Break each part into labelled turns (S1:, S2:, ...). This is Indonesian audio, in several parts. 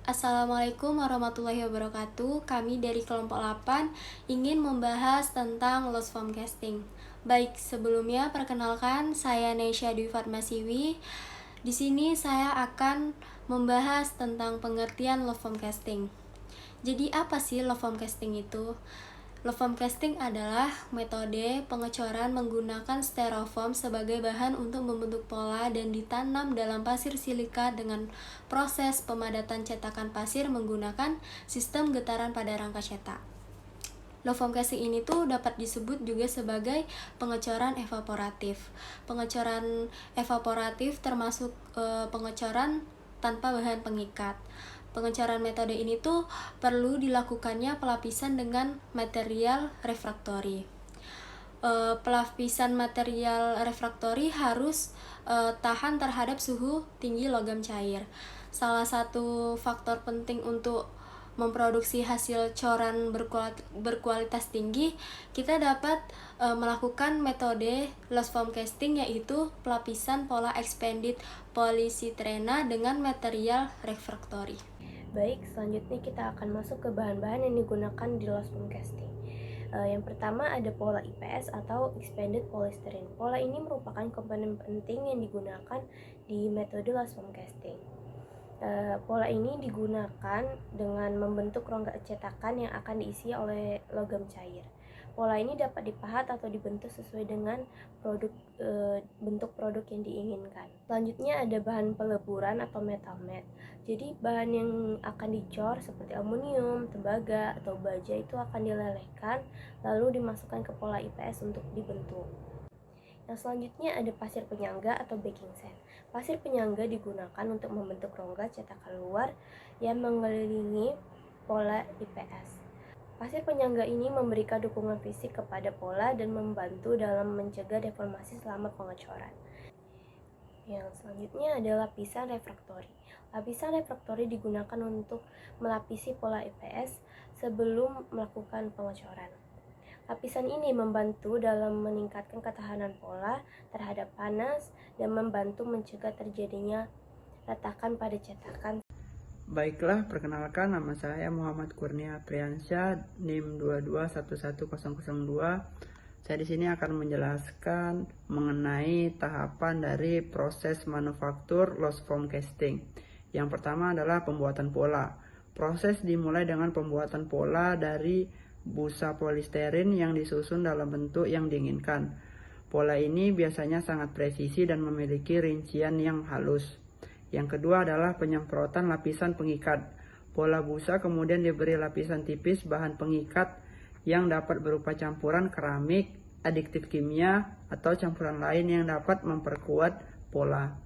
S1: Assalamualaikum warahmatullahi wabarakatuh. Kami dari kelompok 8 ingin membahas tentang loss form casting. Baik, sebelumnya perkenalkan saya Neysha Dwi Fatmasiwi. Di sini saya akan membahas tentang pengertian loss form casting. Jadi apa sih loss form casting itu? Loss form casting adalah metode pengecoran menggunakan styrofoam sebagai bahan untuk membentuk pola dan ditanam dalam pasir silika dengan proses pemadatan cetakan pasir menggunakan sistem getaran pada rangka cetak. Loss form casting ini tuh dapat disebut juga sebagai pengecoran evaporatif. Pengecoran evaporatif termasuk pengecoran tanpa bahan pengikat. Pengecoran metode ini tuh perlu dilakukannya pelapisan dengan material refraktori. Pelapisan material refraktori harus tahan terhadap suhu tinggi logam cair. Salah satu faktor penting untuk memproduksi hasil coran berkualitas tinggi, kita dapat melakukan metode loss form casting, yaitu pelapisan pola expanded polystyrena dengan material refraktori.
S2: Baik, selanjutnya kita akan masuk ke bahan-bahan yang digunakan di loss form casting. Yang pertama ada pola IPS atau Expanded Polystyrene. Pola ini merupakan komponen penting yang digunakan di metode loss form casting. Pola ini digunakan dengan membentuk rongga cetakan yang akan diisi oleh logam cair. Pola ini dapat dipahat atau dibentuk sesuai dengan bentuk produk yang diinginkan. Selanjutnya ada bahan peleburan atau metal mat. Jadi bahan yang akan dicor seperti aluminium, tembaga, atau baja itu akan dilelehkan lalu dimasukkan ke pola IPS untuk dibentuk. Yang selanjutnya ada pasir penyangga atau baking sand. Pasir penyangga digunakan untuk membentuk rongga cetakan luar yang mengelilingi pola IPS. Pasir penyangga ini memberikan dukungan fisik kepada pola dan membantu dalam mencegah deformasi selama pengecoran. Yang selanjutnya adalah lapisan refraktori. Lapisan refraktori digunakan untuk melapisi pola IPS sebelum melakukan pengecoran. Lapisan ini membantu dalam meningkatkan ketahanan pola terhadap panas dan membantu mencegah terjadinya retakan pada cetakan.
S3: Baiklah, perkenalkan, nama saya Muhammad Kurnia Priyansyah, NIM 2211002. Saya di sini akan menjelaskan mengenai tahapan dari proses manufaktur loss form casting. Yang pertama adalah pembuatan pola. Proses dimulai dengan pembuatan pola dari busa polisterin yang disusun dalam bentuk yang diinginkan. Pola ini biasanya sangat presisi dan memiliki rincian yang halus. Yang kedua adalah penyemprotan lapisan pengikat. Pola busa kemudian diberi lapisan tipis bahan pengikat yang dapat berupa campuran keramik, adiktif kimia, atau campuran lain yang dapat memperkuat pola.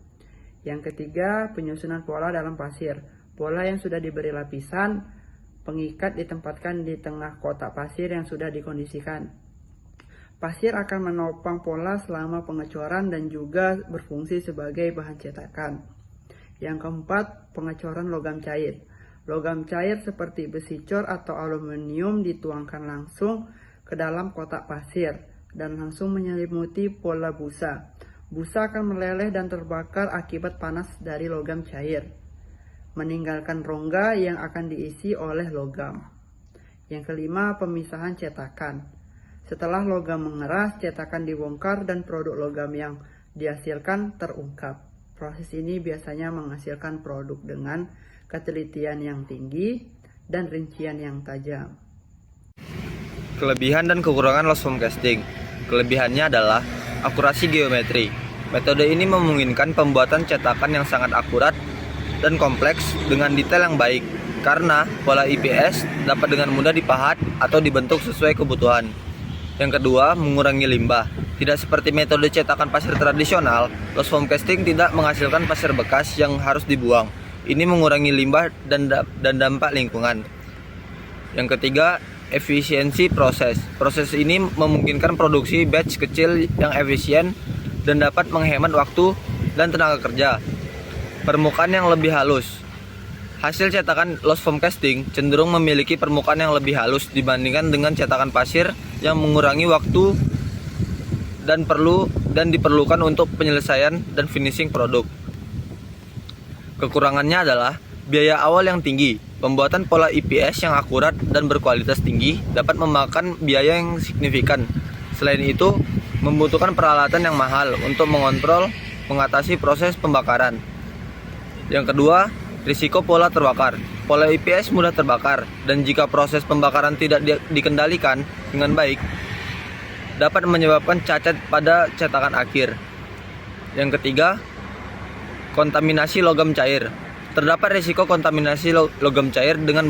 S3: Yang ketiga, penyusunan pola dalam pasir. Pola yang sudah diberi lapisan pengikat ditempatkan di tengah kotak pasir yang sudah dikondisikan. Pasir akan menopang pola selama pengecoran dan juga berfungsi sebagai bahan cetakan. Yang keempat, pengecoran logam cair. Logam cair seperti besi cor atau aluminium dituangkan langsung ke dalam kotak pasir dan langsung menyelimuti pola busa. Busa akan meleleh dan terbakar akibat panas dari logam cair, meninggalkan rongga yang akan diisi oleh logam. Yang kelima, pemisahan cetakan. Setelah logam mengeras, cetakan dibongkar dan produk logam yang dihasilkan terungkap. Proses ini biasanya menghasilkan produk dengan ketelitian yang tinggi dan rincian yang tajam.
S4: Kelebihan dan kekurangan loss form casting. Kelebihannya adalah akurasi geometri. Metode ini memungkinkan pembuatan cetakan yang sangat akurat dan kompleks dengan detail yang baik, karena pola IPS dapat dengan mudah dipahat atau dibentuk sesuai kebutuhan. Yang kedua, mengurangi limbah. Tidak seperti metode cetakan pasir tradisional, loss form casting tidak menghasilkan pasir bekas yang harus dibuang. Ini mengurangi limbah dan dampak lingkungan. Yang ketiga, efisiensi proses. Proses ini memungkinkan produksi batch kecil yang efisien dan dapat menghemat waktu dan tenaga kerja. Permukaan yang lebih halus. Hasil cetakan loss form casting cenderung memiliki permukaan yang lebih halus dibandingkan dengan cetakan pasir yang mengurangi waktu dan diperlukan untuk penyelesaian dan finishing produk. Kekurangannya adalah Biaya awal yang tinggi. Pembuatan pola IPS yang akurat dan berkualitas tinggi dapat memakan biaya yang signifikan. Selain itu, membutuhkan peralatan yang mahal untuk mengatasi proses pembakaran. Yang kedua, risiko pola terbakar. Pola IPS mudah terbakar, dan jika proses pembakaran tidak dikendalikan dengan baik, dapat menyebabkan cacat pada cetakan akhir. Yang ketiga, kontaminasi logam cair. Terdapat risiko kontaminasi logam cair dengan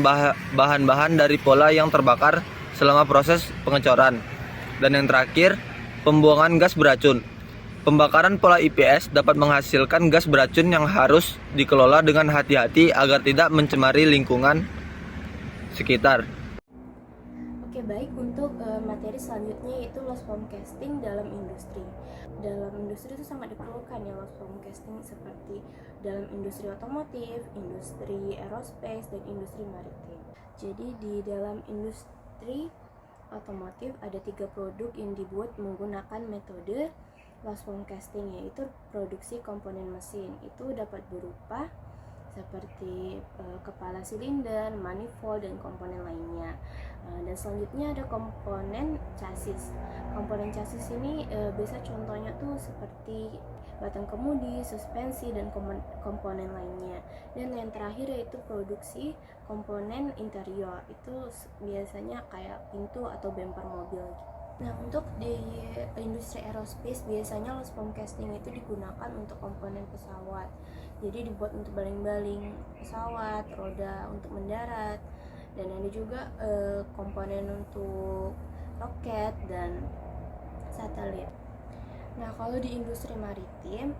S4: bahan-bahan dari pola yang terbakar selama proses pengecoran. Dan yang terakhir, pembuangan gas beracun. Pembakaran pola IPS dapat menghasilkan gas beracun yang harus dikelola dengan hati-hati agar tidak mencemari lingkungan sekitar.
S2: Oke, baik, untuk materi selanjutnya yaitu loss foam casting dalam industri. Dalam industri itu sangat diperlukan ya loss foam casting, seperti dalam industri otomotif, industri aerospace, dan industri maritim. Jadi di dalam industri otomotif ada 3 produk yang dibuat menggunakan metode loss foam casting, yaitu produksi komponen mesin. Itu dapat berupa seperti kepala silinder, manifold, dan komponen lainnya. Dan selanjutnya ada komponen chassis. Komponen chassis ini biasa contohnya tuh seperti batang kemudi, suspensi, dan komponen lainnya. Dan yang terakhir yaitu produksi komponen interior. Itu biasanya kayak pintu atau bumper mobil. Nah, untuk di industri aerospace biasanya loss foam casting itu digunakan untuk komponen pesawat. Jadi dibuat untuk baling-baling pesawat, roda untuk mendarat, dan ada juga komponen untuk roket dan satelit. Nah, kalau di industri maritim,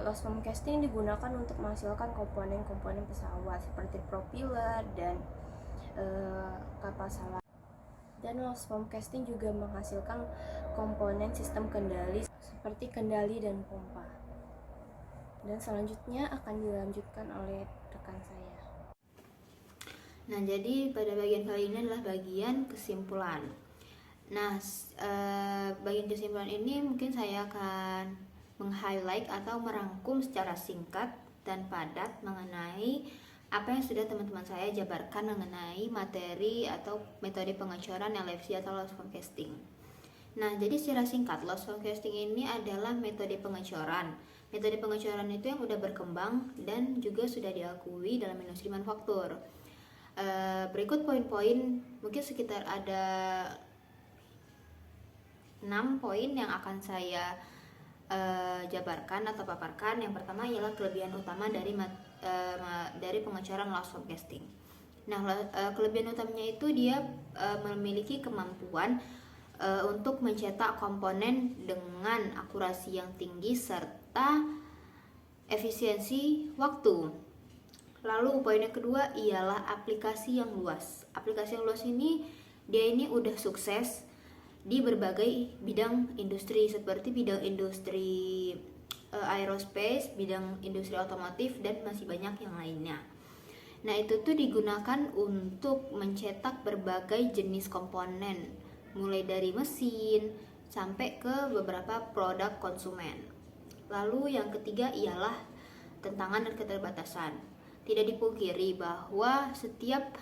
S2: loss foam casting digunakan untuk menghasilkan komponen-komponen pesawat seperti propeller dan kapal selam. Dan loss foam casting juga menghasilkan komponen sistem kendali seperti kendali dan pompa. Dan selanjutnya akan dilanjutkan oleh rekan saya.
S1: Nah, jadi pada bagian kali ini adalah bagian kesimpulan. Nah, bagian kesimpulan ini mungkin saya akan meng-highlight atau merangkum secara singkat dan padat mengenai apa yang sudah teman-teman saya jabarkan mengenai materi atau metode pengecoran LFC atau loss foam casting. Nah, jadi secara singkat, loss foam casting ini adalah metode pengecoran. Metode pengecoran itu yang sudah berkembang dan juga sudah diakui dalam industri manufaktur. Berikut poin-poin, mungkin sekitar ada 6 poin yang akan saya jabarkan atau paparkan. Yang pertama ialah kelebihan utama dari pengecoran loss foam casting. Nah, kelebihan utamanya itu dia memiliki kemampuan untuk mencetak komponen dengan akurasi yang tinggi serta efisiensi waktu. Lalu poin yang kedua ialah aplikasi yang luas. Aplikasi yang luas ini dia ini udah sukses di berbagai bidang industri seperti bidang industri aerospace, bidang industri otomotif, dan masih banyak yang lainnya. Nah, itu tuh digunakan untuk mencetak berbagai jenis komponen, mulai dari mesin sampai ke beberapa produk konsumen. Lalu yang ketiga ialah tantangan dan keterbatasan. Tidak dipungkiri bahwa setiap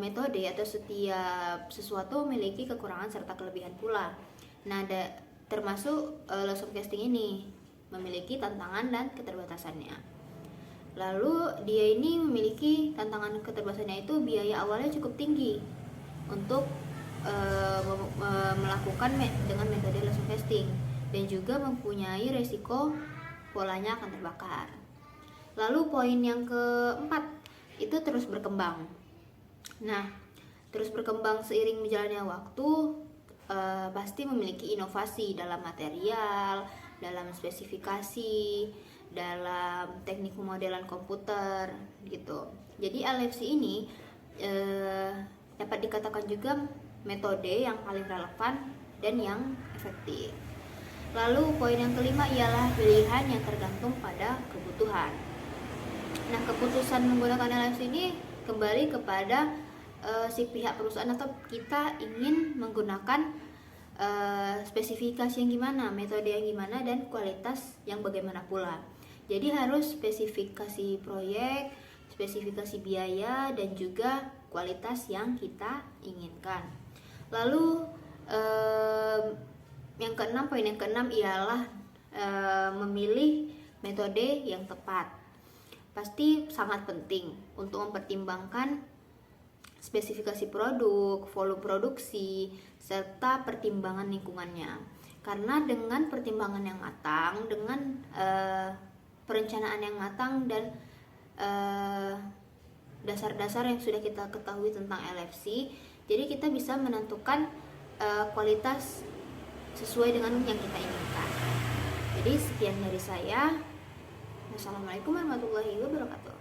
S1: metode atau setiap sesuatu memiliki kekurangan serta kelebihan pula. Nah, termasuk loss foam casting ini memiliki tantangan dan keterbatasannya. Lalu dia ini memiliki tantangan dan keterbatasannya itu biaya awalnya cukup tinggi untuk melakukan dengan metode loss foam casting, dan juga mempunyai resiko polanya akan terbakar. Lalu poin yang keempat itu terus berkembang. Nah, terus berkembang seiring berjalannya waktu, pasti memiliki inovasi dalam material, dalam spesifikasi, dalam teknik pemodelan komputer gitu. Jadi LFC ini dapat dikatakan juga metode yang paling relevan dan yang efektif. Lalu poin yang kelima ialah pilihan yang tergantung pada kebutuhan. Nah, keputusan menggunakan LFC ini kembali kepada si pihak perusahaan atau kita ingin menggunakan spesifikasi yang gimana, metode yang gimana, dan kualitas yang bagaimana pula. Jadi harus spesifikasi proyek,
S5: spesifikasi biaya, dan juga kualitas yang kita inginkan. Lalu poin yang keenam ialah memilih metode yang tepat. Pasti sangat penting untuk mempertimbangkan spesifikasi produk, volume produksi, serta pertimbangan lingkungannya. Karena dengan pertimbangan yang matang, dengan perencanaan yang matang dan dasar-dasar yang sudah kita ketahui tentang LFC, jadi kita bisa menentukan kualitas sesuai dengan yang kita inginkan. Jadi sekian dari saya. Wassalamualaikum warahmatullahi wabarakatuh.